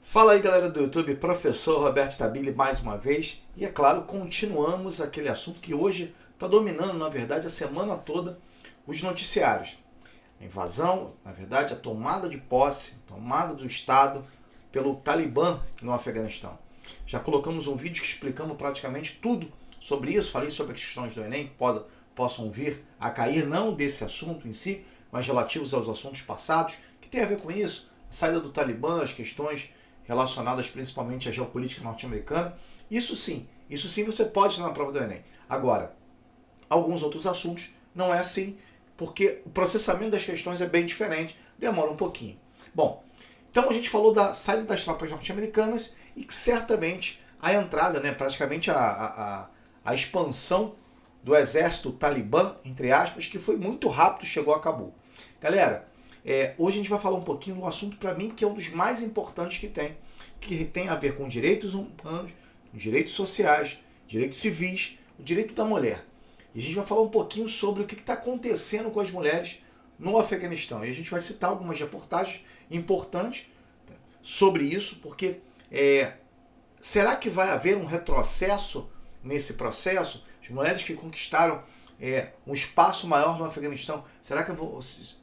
Fala aí galera do YouTube, professor Roberto Stabile mais uma vez e é claro, continuamos aquele assunto que hoje está dominando na verdade a semana toda os noticiários. A invasão, na verdade a tomada de posse, tomada do Estado pelo Talibã no Afeganistão. Já colocamos um vídeo que explicamos praticamente tudo sobre isso, falei sobre as questões do Enem, que possam vir a cair não desse assunto em si, mas relativos aos assuntos passados, que tem a ver com isso, a saída do Talibã, as questões relacionadas principalmente à geopolítica norte-americana. Isso sim você pode ir na prova do Enem. Agora, alguns outros assuntos não é assim, porque o processamento das questões é bem diferente, demora um pouquinho. Bom, então a gente falou da saída das tropas norte-americanas e que certamente a entrada, praticamente a expansão do exército talibã, entre aspas, que foi muito rápido, chegou a Cabul. Galera, hoje a gente vai falar um pouquinho do assunto, para mim, que é um dos mais importantes que tem a ver com direitos humanos, direitos sociais, direitos civis, o direito da mulher. E a gente vai falar um pouquinho sobre o que está acontecendo com as mulheres no Afeganistão. E a gente vai citar algumas reportagens importantes sobre isso, porque será que vai haver um retrocesso nesse processo? As mulheres que conquistaram um espaço maior no Afeganistão, será que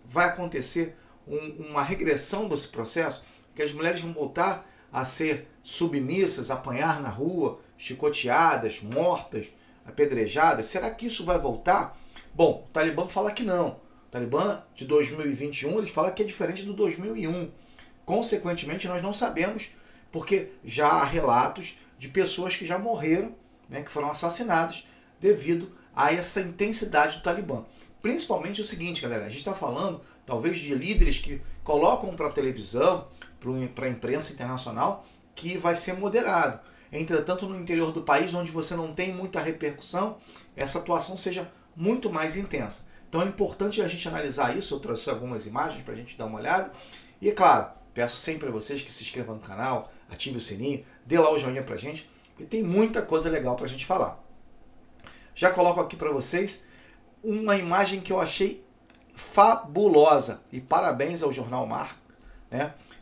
vai acontecer uma regressão desse processo? Que as mulheres vão voltar a ser submissas, apanhar na rua, chicoteadas, mortas, apedrejadas? Será que isso vai voltar? Bom, o Talibã fala que não. O Talibã de 2021, ele fala que é diferente do 2001. Consequentemente, nós não sabemos, porque já há relatos de pessoas que já morreram, que foram assassinadas devido a essa intensidade do Talibã. Principalmente o seguinte, galera, a gente está falando talvez de líderes que colocam para a televisão, para a imprensa internacional, que vai ser moderado. Entretanto, no interior do país, onde você não tem muita repercussão, essa atuação seja muito mais intensa. Então é importante a gente analisar isso. Eu trouxe algumas imagens para a gente dar uma olhada. E é claro, peço sempre a vocês que se inscrevam no canal, ative o sininho, dê lá o joinha para a gente, porque tem muita coisa legal para a gente falar. Já coloco aqui para vocês uma imagem que eu achei fabulosa. E parabéns ao jornal Marca,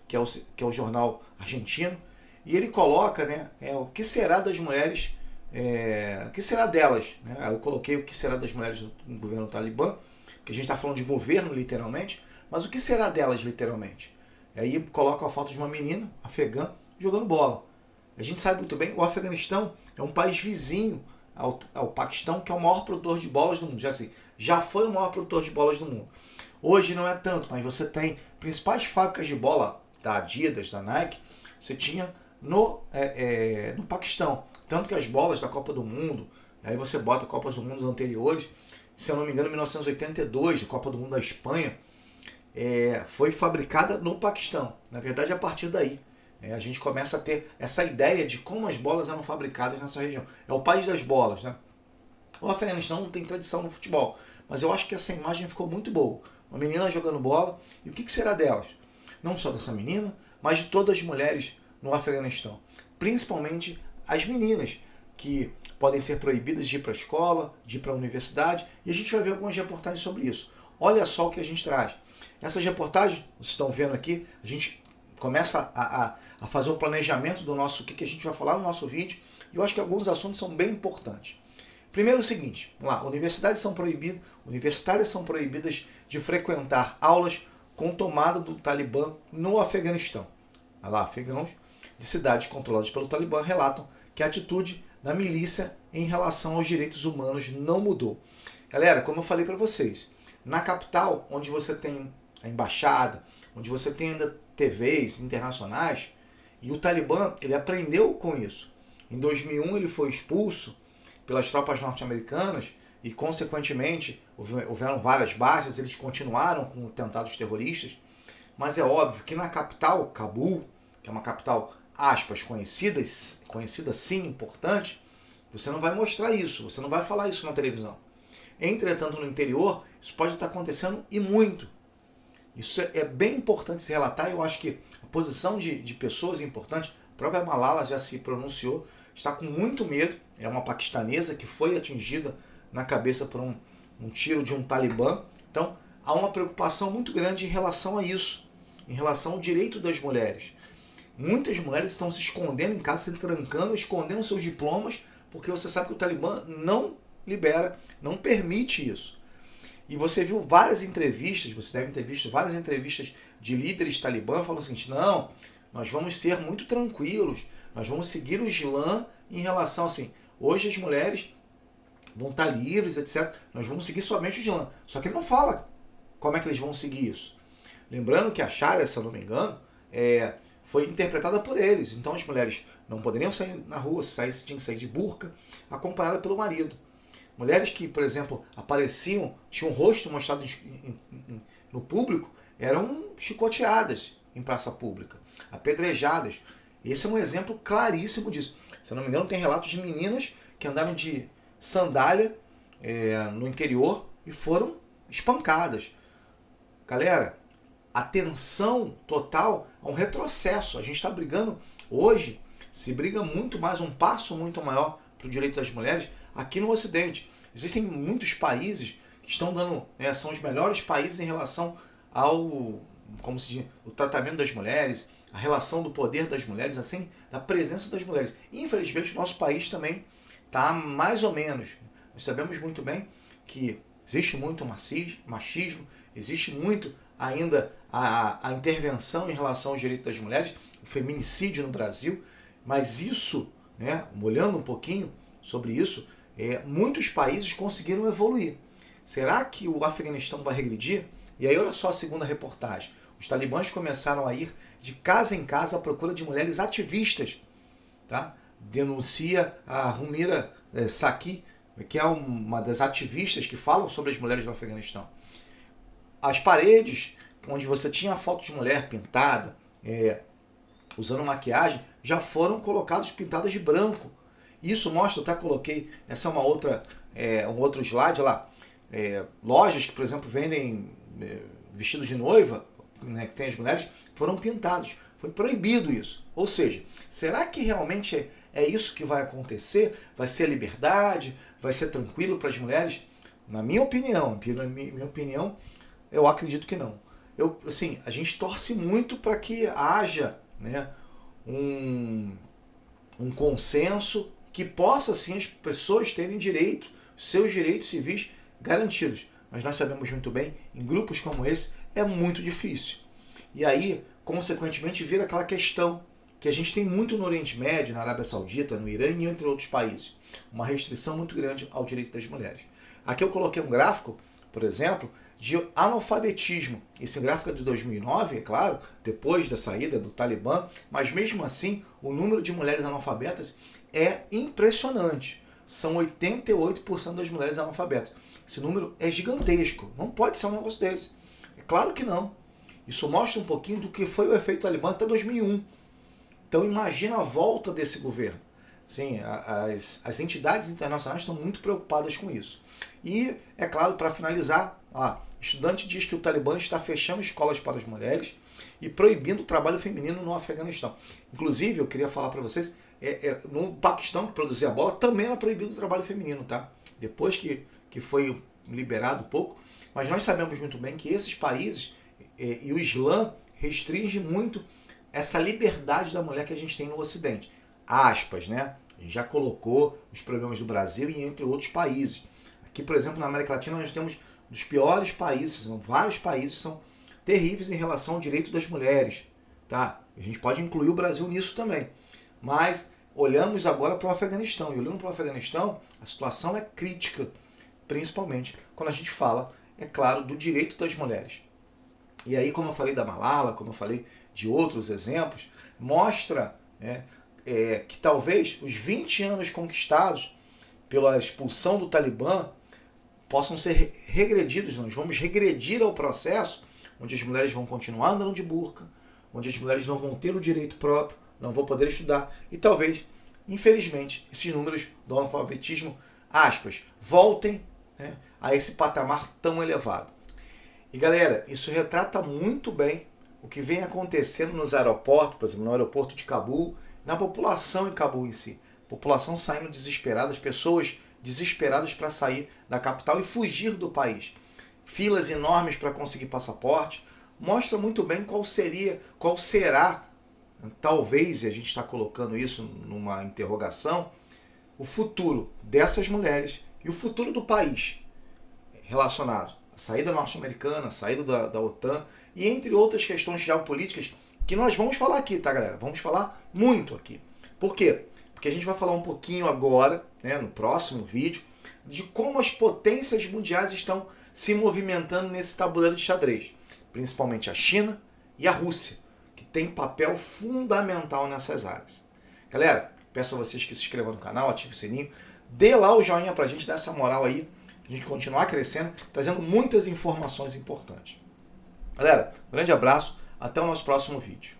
que é o jornal argentino. E ele coloca o que será das mulheres, o que será delas. Eu coloquei o que será das mulheres no governo Talibã, que a gente está falando de governo literalmente, mas o que será delas literalmente? E aí coloca a foto de uma menina afegã jogando bola. A gente sabe muito bem, o Afeganistão é um país vizinho ao Paquistão, que é o maior produtor de bolas do mundo. Já foi o maior produtor de bolas do mundo. Hoje não é tanto, mas você tem principais fábricas de bola da Adidas, da Nike, você tinha no Paquistão. Tanto que as bolas da Copa do Mundo, aí você bota Copas do Mundo anteriores, se eu não me engano, em 1982, a Copa do Mundo da Espanha, foi fabricada no Paquistão. Na verdade, a partir daí, a gente começa a ter essa ideia de como as bolas eram fabricadas nessa região. É o país das bolas, O Afeganistão não tem tradição no futebol, mas eu acho que essa imagem ficou muito boa. Uma menina jogando bola, e o que será delas? Não só dessa menina, mas de todas as mulheres no Afeganistão. Principalmente as meninas, que podem ser proibidas de ir para a escola, de ir para a universidade, e a gente vai ver algumas reportagens sobre isso. Olha só o que a gente traz. Essas reportagens, vocês estão vendo aqui, a gente começa a fazer o planejamento do nosso, o que a gente vai falar no nosso vídeo, e eu acho que alguns assuntos são bem importantes. Primeiro é o seguinte, vamos lá, universitárias são proibidas de frequentar aulas com tomada do Talibã no Afeganistão. Olha lá, afegãos de cidades controladas pelo Talibã relatam que a atitude da milícia em relação aos direitos humanos não mudou. Galera, como eu falei para vocês, na capital, onde você tem a embaixada, onde você tem ainda TVs internacionais, e o Talibã, ele aprendeu com isso. Em 2001 ele foi expulso pelas tropas norte-americanas e, consequentemente, houveram várias baixas, eles continuaram com atentados terroristas, mas é óbvio que na capital, Cabul, que é uma capital, aspas, conhecida sim, importante, você não vai mostrar isso, você não vai falar isso na televisão. Entretanto, no interior, isso pode estar acontecendo e muito. Isso é bem importante se relatar. Eu acho que a posição de pessoas importantes, a própria Malala já se pronunciou, está com muito medo. É uma paquistanesa que foi atingida na cabeça por um tiro de um talibã. Então, há uma preocupação muito grande em relação a isso, em relação ao direito das mulheres. Muitas mulheres estão se escondendo em casa, se trancando, escondendo seus diplomas, porque você sabe que o Talibã não libera, não permite isso. E você viu várias entrevistas, você deve ter visto várias entrevistas de líderes talibã falando o seguinte: não, nós vamos ser muito tranquilos, nós vamos seguir o Islã em relação assim, hoje as mulheres vão estar livres, etc. Nós vamos seguir somente o Islã. Só que ele não fala como é que eles vão seguir isso. Lembrando que a Sharia, se eu não me engano, foi interpretada por eles. Então as mulheres não poderiam sair na rua, tinham que sair de burca, acompanhada pelo marido. Mulheres que, por exemplo, apareciam, tinham o rosto mostrado no público, eram chicoteadas em praça pública, apedrejadas. Esse é um exemplo claríssimo disso. Se eu não me engano, tem relatos de meninas que andaram de sandália no interior e foram espancadas. Galera, atenção total a um retrocesso. A gente está brigando hoje, se briga muito mais, um passo muito maior para o direito das mulheres aqui no Ocidente. Existem muitos países que estão dando, são os melhores países em relação ao, como se diz, o tratamento das mulheres, a relação do poder das mulheres, assim, da presença das mulheres. Infelizmente, o nosso país também está mais ou menos. Nós sabemos muito bem que existe muito machismo, existe muito ainda a intervenção em relação aos direitos das mulheres, o feminicídio no Brasil, mas isso, olhando um pouquinho sobre isso, muitos países conseguiram evoluir. Será que o Afeganistão vai regredir? E aí olha só a segunda reportagem. Os talibãs começaram a ir de casa em casa à procura de mulheres ativistas. Tá? Denuncia a Humira Saki, que é uma das ativistas que falam sobre as mulheres do Afeganistão. As paredes onde você tinha a foto de mulher pintada, usando maquiagem, já foram colocadas pintadas de branco. Isso mostra, eu até coloquei, essa é uma outra, um outro slide lá, lojas que, por exemplo, vendem vestidos de noiva, que tem as mulheres, foram pintados. Foi proibido isso. Ou seja, será que realmente é isso que vai acontecer? Vai ser a liberdade? Vai ser tranquilo para as mulheres? Na minha opinião, eu acredito que não. A gente torce muito para que haja um consenso que possa, sim, as pessoas terem direito, seus direitos civis garantidos. Mas nós sabemos muito bem, em grupos como esse, é muito difícil. E aí, consequentemente, vira aquela questão que a gente tem muito no Oriente Médio, na Arábia Saudita, no Irã e entre outros países. Uma restrição muito grande ao direito das mulheres. Aqui eu coloquei um gráfico, por exemplo, de analfabetismo. Esse gráfico é de 2009, é claro, depois da saída do Talibã, mas mesmo assim o número de mulheres analfabetas é impressionante. São 88% das mulheres analfabetas. Esse número é gigantesco. Não pode ser um negócio desse. É claro que não. Isso mostra um pouquinho do que foi o efeito Talibã até 2001. Então imagina a volta desse governo. Sim, as entidades internacionais estão muito preocupadas com isso. E, é claro, para finalizar, estudante diz que o Talibã está fechando escolas para as mulheres e proibindo o trabalho feminino no Afeganistão. Inclusive, eu queria falar para vocês, no Paquistão, que produzia bola, também era proibido o trabalho feminino, tá? Depois que foi liberado um pouco, mas nós sabemos muito bem que esses países e o Islã restringe muito essa liberdade da mulher que a gente tem no Ocidente. Aspas, né? A gente já colocou os problemas do Brasil e entre outros países. Aqui, por exemplo, na América Latina, nós temos dos piores países, vários países são terríveis em relação ao direito das mulheres. Tá? A gente pode incluir o Brasil nisso também. Mas olhamos agora para o Afeganistão. E olhando para o Afeganistão, a situação é crítica, principalmente quando a gente fala, é claro, do direito das mulheres. E aí, como eu falei da Malala, como eu falei de outros exemplos, mostra que talvez os 20 anos conquistados pela expulsão do Talibã possam ser regredidos. Nós vamos regredir ao processo onde as mulheres vão continuar andando de burca, onde as mulheres não vão ter o direito próprio, não vão poder estudar e talvez, infelizmente, esses números do analfabetismo, aspas, voltem a esse patamar tão elevado. E galera, isso retrata muito bem o que vem acontecendo nos aeroportos, por exemplo, no aeroporto de Cabul, na população em Cabul em si. População saindo desesperada, as pessoas desesperadas para sair da capital e fugir do país. Filas enormes para conseguir passaporte. Mostra muito bem qual será talvez, e a gente está colocando isso numa interrogação, o futuro dessas mulheres e o futuro do país relacionado à saída norte-americana, à saída da OTAN e entre outras questões geopolíticas que nós vamos falar aqui, tá, galera? Vamos falar muito aqui. Por quê? Porque a gente vai falar um pouquinho agora, né, no próximo vídeo, de como as potências mundiais estão se movimentando nesse tabuleiro de xadrez. Principalmente a China e a Rússia, que tem papel fundamental nessas áreas. Galera, peço a vocês que se inscrevam no canal, ativem o sininho, dê lá o joinha pra gente, dar essa moral aí, a gente continuar crescendo, trazendo muitas informações importantes. Galera, um grande abraço, até o nosso próximo vídeo.